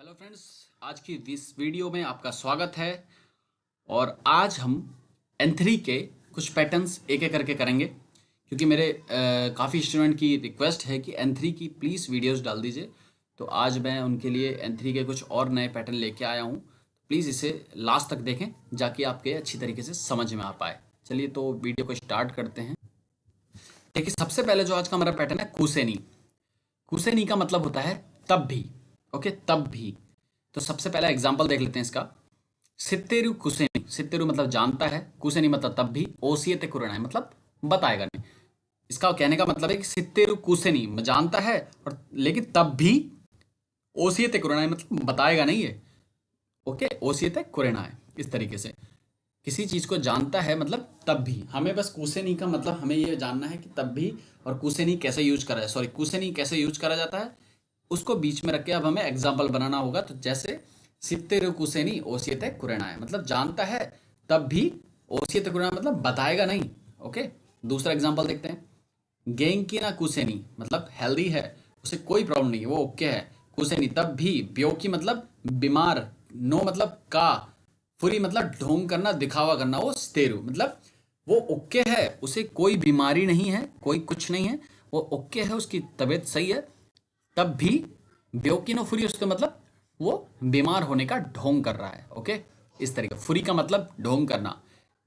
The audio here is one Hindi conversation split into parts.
हेलो फ्रेंड्स, आज की इस वीडियो में आपका स्वागत है। और आज हम N3 के कुछ पैटर्न्स एक एक करके करेंगे, क्योंकि मेरे काफ़ी स्टूडेंट की रिक्वेस्ट है कि N3 की प्लीज़ वीडियोस डाल दीजिए। तो आज मैं उनके लिए N3 के कुछ और नए पैटर्न लेके आया हूँ। प्लीज़ इसे लास्ट तक देखें, जाके आपके अच्छी तरीके से समझ में आ पाए। चलिए तो वीडियो को स्टार्ट करते हैं। देखिए, सबसे पहले जो आज का हमारा पैटर्न है कुसेनी। कुसेनी का मतलब होता है तब भी। ओके, तब भी। तो सबसे पहला एग्जांपल देख लेते हैं इसका। सित्तेरु कुसेनी। सित्तेरु मतलब जानता है, कुसेनी मतलब तब भी, ओसियते कुरेनाई मतलब बताएगा नहीं। इसका कहने का मतलब है कि सित्तेरु कुसेनी जानता है और लेकिन तब भी ओसियते कुरेनाई मतलब बताएगा नहीं है। ओके, ओसियते कुरेनाई इस तरीके से किसी चीज को जानता है मतलब तब भी। हमें बस कुसेनी का मतलब हमें ये जानना है कि तब भी, और कुसेनी कैसे यूज करा है, सॉरी कुसेनी कैसे यूज करा जाता है, उसको बीच में रख के अब हमें एग्जाम्पल बनाना होगा। तो जैसे सित्तेरु कुसेनी ओसियते कुरेनाई मतलब जानता है तब भी, ओसियते कुरेनाई मतलब बताएगा नहीं। ओके, दूसरा एग्जाम्पल देखते हैं। गेंकी ना कुसेनी मतलब हेल्दी है, उसे कोई प्रॉब्लम नहीं है, वो ओके है। कुसेनी तब भी, ब्योकी मतलब बीमार, नो मतलब का, फुरी मतलब ढोंग करना, दिखावा करना, वो स्तेरु मतलब वो ओके है, उसे कोई बीमारी नहीं है, कोई कुछ नहीं है, वो ओके है, उसकी तबीयत सही है। तब भी ब्योकी नो फुरी, उसका मतलब वो बीमार होने का ढोंग कर रहा है। ओके, इस तरीके फुरी का मतलब ढोंग करना,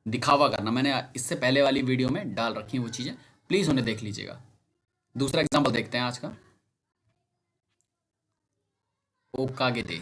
दिखावा करना। मैंने इससे पहले वाली वीडियो में डाल रखी हैं वो चीजें, प्लीज उन्हें देख लीजिएगा। दूसरा एग्जांपल देखते हैं आज का। ओकागेदे।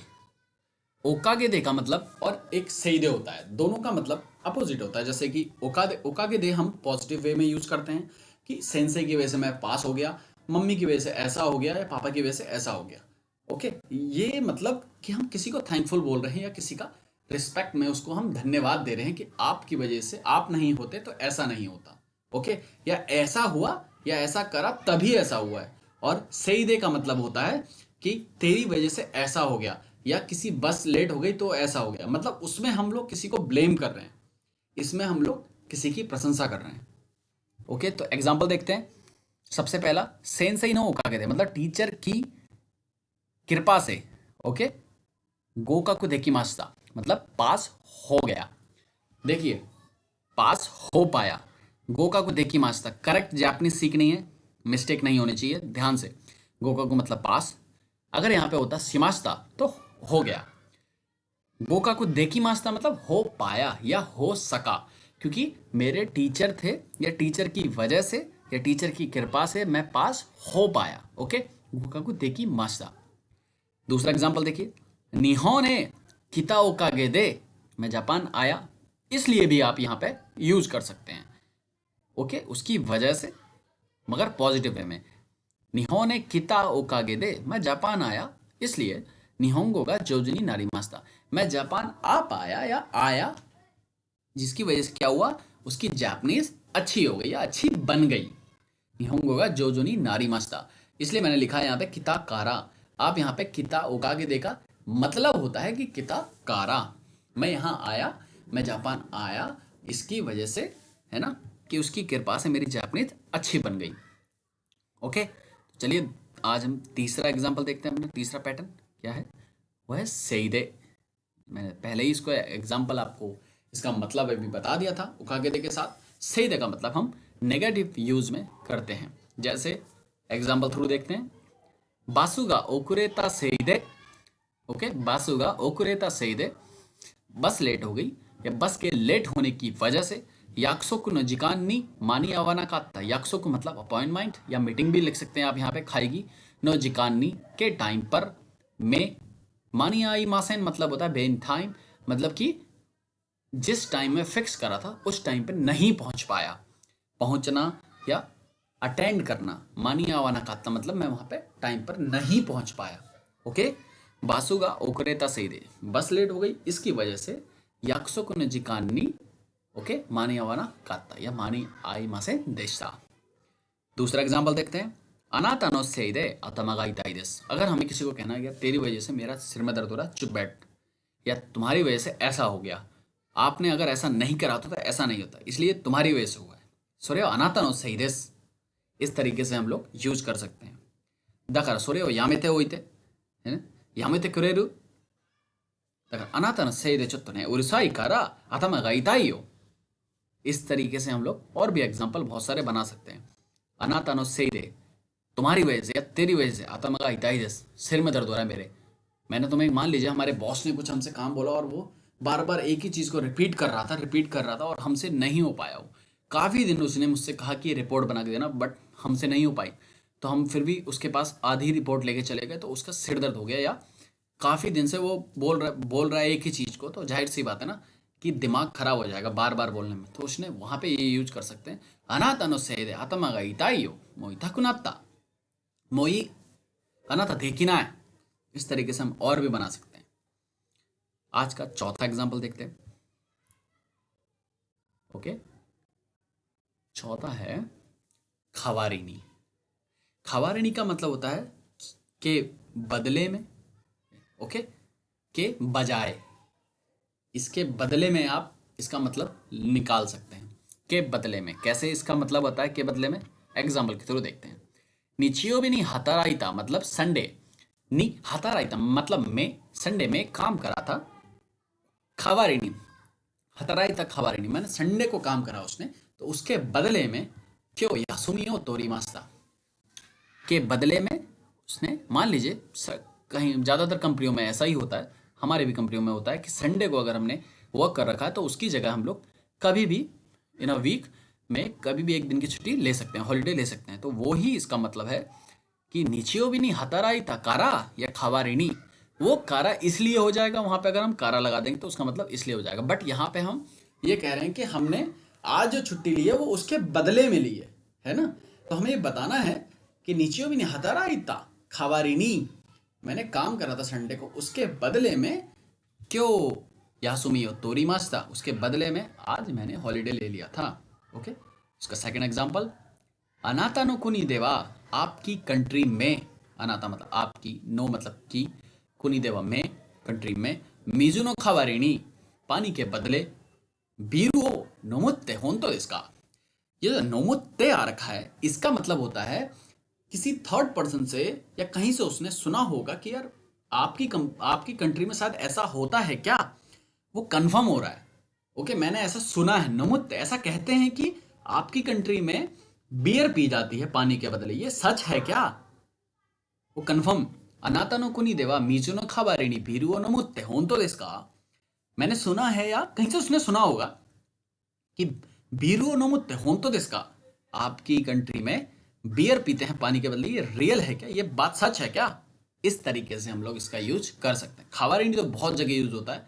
ओकागेदे का मतलब और एक सेइदे होता है, दोनों का मतलब अपोजिट होता है। जैसे कि ओकागेदे हम पॉजिटिव वे में यूज करते हैं कि सेंसे की वजह से मैं पास हो गया, मम्मी की वजह से ऐसा हो गया, या पापा की वजह से ऐसा हो गया। ओके, ये मतलब कि हम किसी को थैंकफुल बोल रहे हैं, या किसी का रिस्पेक्ट में उसको हम धन्यवाद दे रहे हैं कि आपकी वजह से, आप नहीं होते तो ऐसा नहीं होता। ओके, या ऐसा हुआ, या ऐसा करा तभी ऐसा हुआ है। और सेइदे का मतलब होता है कि तेरी वजह से ऐसा हो गया, या किसी बस लेट हो गई तो ऐसा हो गया। मतलब उसमें हम लोग किसी को ब्लेम कर रहे हैं, इसमें हम लोग किसी की प्रशंसा कर रहे हैं। ओके, तो एग्जांपल देखते हैं। सबसे पहला, सेंसेई नो ओकागे दे मतलब टीचर की कृपा से। ओके, गोकाकु देकिमाशिता मतलब पास हो गया। देखिए, पास हो पाया। गोकाकु देकिमाशिता करेक्ट जापानीज सीखनी है, मिस्टेक नहीं होनी चाहिए, ध्यान से। गोकाकु मतलब पास, अगर यहाँ पे होता शिमाशिता तो हो गया। गोकाकु देकिमाशिता मतलब हो पाया या हो सका, क्योंकि मेरे टीचर थे, या टीचर की वजह से, या टीचर की कृपा से मैं पास हो पाया। ओके, गोकाकु देकिमाशिता। दूसरा एग्जांपल देखिए। निहों ने किता ओकागे दे, मैं जापान आया, इसलिए भी आप यहाँ पे यूज कर सकते हैं। ओके, उसकी वजह से, मगर पॉजिटिव वे में। निहों ने किता ओकागे दे, मैं जापान आया इसलिए, निहोंगो का जोजुनी नारीमास्ता मैं जापान आ पाया या आया, जिसकी वजह से क्या हुआ, उसकी जापानीज अच्छी हो गई या अच्छी बन गई। निहोंगो का जोजुनी नारीमास्ता, इसलिए मैंने लिखा है यहाँ पे किता कारा। आप यहाँ पे किता ओकागे देखा, मतलब होता है कि किता कारा, मैं यहाँ आया, मैं जापान आया इसकी वजह से, है ना, कि उसकी कृपा से मेरी जापानीज अच्छी बन गई। ओके, चलिए आज हम तीसरा एग्जांपल देखते हैं। अपना तीसरा पैटर्न क्या है, वो है सेइदे। मैंने पहले ही इसको एग्जांपल आपको इसका मतलब अभी बता दिया था उकागेदे के साथ। सेइदे का मतलब हम नेगेटिव यूज में करते हैं। जैसे एग्जांपल थ्रू देखते हैं। बासुगा ओकुरेता सेइदे। ओके, बासुगा ओकुरेता सेइदे बस लेट हो गई, या बस के लेट होने की वजह से। याक्सोकु नो जिकान नी मानी आवाना कात्ता, याक्सोकु मतलब अपॉइंटमेंट या मीटिंग भी लिख सकते हैं आप यहाँ पे, खाएगी। नो जिकान नी के टाइम पर, में मानी आई मासेन मतलब होता है बेन टाइम, मतलब कि जिस टाइम में फिक्स करा था उस टाइम पे नहीं पहुंच पाया। पहुंचना या अटेंड करना, मानी आवाना कात्ता मतलब मैं वहां पे टाइम पर नहीं पहुंच पाया। ओके, बासुगा ओकरेता सेइदे बस लेट हो गई, इसकी वजह से याक्सोकु नो जिकान नी, ओके, मानी आवाना कात्ता या मानी आई मासे देशा। दूसरा एग्जांपल देखते हैं। अनाता नो सेइदे अतमा गा इताई देस, अगर हमें किसी को कहना है कि तेरी वजह से मेरा सिर में दर्द हो रहा है, चुप बैठ, या तुम्हारी वजह से ऐसा हो गया, आपने अगर ऐसा नहीं करा होता तो ऐसा नहीं होता, इसलिए तुम्हारी वजह से हुआ है। सोरे अनाता नो सेइ देस, इस तरीके से हम लोग यूज कर सकते हैं। दा करा सोरे ओ यामेते ओइते, है ना, यामेते कुरेरु だからあなたのせいでちょっとねうるさいから頭が痛いよ। इस तरीके से हम लोग और भी एग्जाम्पल बहुत सारे बना सकते हैं। अनाता नो सेइरे, तुम्हारी वजह से या तेरी वजह से आतमा का इताई देस, सिर में दर्द हो रहा है मेरे। मैंने तुम्हें मान लीजिए हमारे बॉस ने कुछ हमसे काम बोला और वो बार बार एक ही चीज़ को रिपीट कर रहा था और हमसे नहीं हो पाया वो। काफ़ी दिन उसने मुझसे कहा कि रिपोर्ट बना के देना, बट हमसे नहीं हो पाई। तो हम फिर भी उसके पास आधी रिपोर्ट लेके चले गए, तो उसका सिर दर्द हो गया। या काफ़ी दिन से वो बोल रहा है एक ही चीज़ को, तो जाहिर सी बात है ना कि दिमाग खराब हो जाएगा बार बार बोलने में। तो उसने वहाँ पे ये यूज कर सकते हैं, अनाता नो सेइरे आतमा गा इताई यो मोई इताकुनात्ता, मोई अनाथा देखी ना है। इस तरीके से हम और भी बना सकते हैं। आज का चौथा एग्जाम्पल देखते हैं। ओके, चौथा है खवारिनी। खवारिनी का मतलब होता है के बदले में, ओके, के बजाय, इसके बदले में आप इसका मतलब निकाल सकते हैं। के बदले में कैसे इसका मतलब होता है, के बदले में एग्जाम्पल के थ्रू देखते हैं। निचियो भी नहीं हताराइता मतलब संडे, नी हताराइता मतलब मैं संडे में काम करा था। खवारिनी हताराइता खवारिनी मैंने संडे को काम करा उसने, तो उसके बदले में क्यों यासुमियो तोरी मास्ता, के बदले में उसने, मान लीजिए कहीं ज़्यादातर कंपनियों में ऐसा ही होता है, हमारे भी कंपनियों में होता है कि संडे को अगर हमने वर्क कर रखा है तो उसकी जगह हम लोग कभी भी इन अ वीक में कभी भी एक दिन की छुट्टी ले सकते हैं, हॉलीडे ले सकते हैं। तो वो ही इसका मतलब है कि नीचियो भी नहीं हताराई था कारा या खवारिनी, वो कारा इसलिए हो जाएगा वहां पे, अगर हम कारा लगा देंगे तो उसका मतलब इसलिए हो जाएगा। बट यहाँ पे हम ये कह रहे हैं कि हमने आज जो छुट्टी ली है वो उसके बदले में ली है ना। तो हमें ये बताना है कि नीचियो भी नहीं हताराई था खवारिनी, मैंने काम करा था संडे को, उसके बदले में क्यों यासुमियो तोरी मास्ता, उसके बदले में आज मैंने हॉलीडे ले लिया था। ओके, इसका सेकंड एग्जांपल, अनाता नो कुनी देवा, आपकी कंट्री में, अनाता मतलब आपकी, नो मतलब की, कुनी देवा में, कंट्री में, मिजुनो खवारिनी पानी के बदले, बीरुओ नोमुत्ते होंतो इसका, ये जो नोमुत्ते आ रखा है इसका मतलब होता है किसी थर्ड पर्सन से या कहीं से उसने सुना होगा कि यार आपकी कंट्री में शायद ऐसा होता है क्या, वो कंफर्म हो रहा है। ओके, मैंने ऐसा सुना है, नमुत ऐसा कहते हैं कि आपकी कंट्री में बियर पी जाती है पानी के बदले, ये सच है क्या, वो कंफर्म। अनाता नो कुनी देवा मीजुनो खबारिनी बीरुओ नमुत्ते होंतो देस का, मैंने सुना है या कहीं से उसने सुना होगा कि बीरुओ नमुत्ते होंतो देस का, आपकी कंट्री में बियर पीते हैं पानी के बदले, ये रियल है क्या, ये बात सच है क्या। इस तरीके से हम लोग इसका यूज कर सकते हैं। खवारिनी तो बहुत जगह यूज होता है,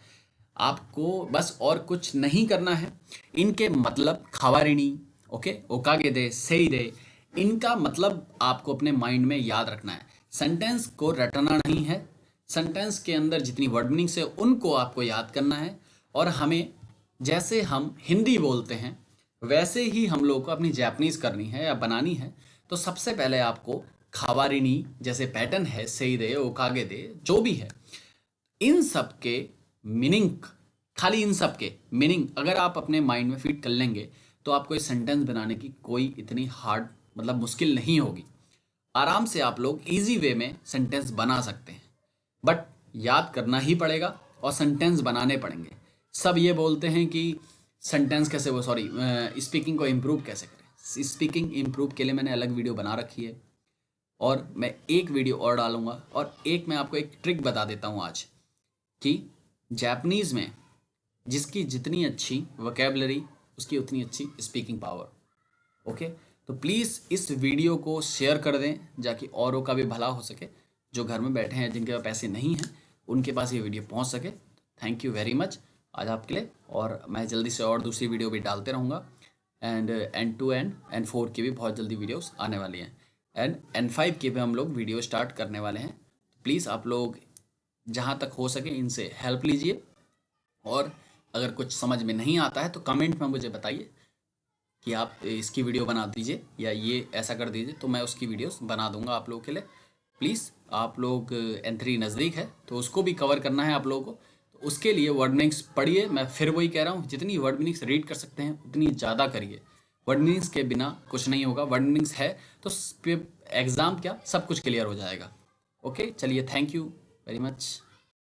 आपको बस और कुछ नहीं करना है। इनके मतलब खवारिनी, ओके, ओकागे दे, सेई दे, इनका मतलब आपको अपने माइंड में याद रखना है। सेंटेंस को रटना नहीं है, सेंटेंस के अंदर जितनी वर्ड मीनिंग्स है उनको आपको याद करना है। और हमें, जैसे हम हिंदी बोलते हैं वैसे ही हम लोग को अपनी जापानीज करनी है या बनानी है। तो सबसे पहले आपको खावारिनी जैसे पैटर्न है, सेइदे, ओकागे दे, जो भी है, इन सब के मीनिंग, खाली इन सब के मीनिंग अगर आप अपने माइंड में फिट कर लेंगे तो आपको इस सेंटेंस बनाने की कोई इतनी हार्ड मतलब मुश्किल नहीं होगी। आराम से आप लोग इजी वे में सेंटेंस बना सकते हैं, बट याद करना ही पड़ेगा और सेंटेंस बनाने पड़ेंगे। सब ये बोलते हैं कि सेंटेंस कैसे, वो सॉरी, स्पीकिंग को इम्प्रूव कैसे करें। स्पीकिंग इम्प्रूव के लिए मैंने अलग वीडियो बना रखी है और मैं एक वीडियो और डालूंगा। और एक मैं आपको एक ट्रिक बता देता हूँ आज कि जापानीज़ में जिसकी जितनी अच्छी वोकैबुलरी उसकी उतनी अच्छी स्पीकिंग पावर। ओके, तो प्लीज़ इस वीडियो को शेयर कर दें जाकि औरों का भी भला हो सके, जो घर में बैठे हैं जिनके पास पैसे नहीं हैं उनके पास ये वीडियो पहुंच सके। थैंक यू वेरी मच आज आपके लिए, और मैं जल्दी से और दूसरी वीडियो भी डालते रहूँगा। एंड N2 एंड N4 की भी बहुत जल्दी वीडियोस आने वाली हैं, एंड N5 की भी हम लोग वीडियो स्टार्ट करने वाले हैं। प्लीज़ आप लोग जहाँ तक हो सके इनसे हेल्प लीजिए, और अगर कुछ समझ में नहीं आता है तो कमेंट में मुझे बताइए कि आप इसकी वीडियो बना दीजिए या ये ऐसा कर दीजिए, तो मैं उसकी वीडियोस बना दूंगा आप लोगों के लिए। प्लीज़ आप लोग, N3 नज़दीक है तो उसको भी कवर करना है आप लोगों को, तो उसके लिए वर्ड मीनिंग्स पढ़िए। मैं फिर वही कह रहा हूँ, जितनी वर्ड मीनिंग्स रीड कर सकते हैं उतनी ज़्यादा करिए। वर्ड मीनिंग्स के बिना कुछ नहीं होगा, वर्ड मीनिंग्स है तो एग्ज़ाम क्या सब कुछ क्लियर हो जाएगा। ओके, चलिए, थैंक यू वेरी मच।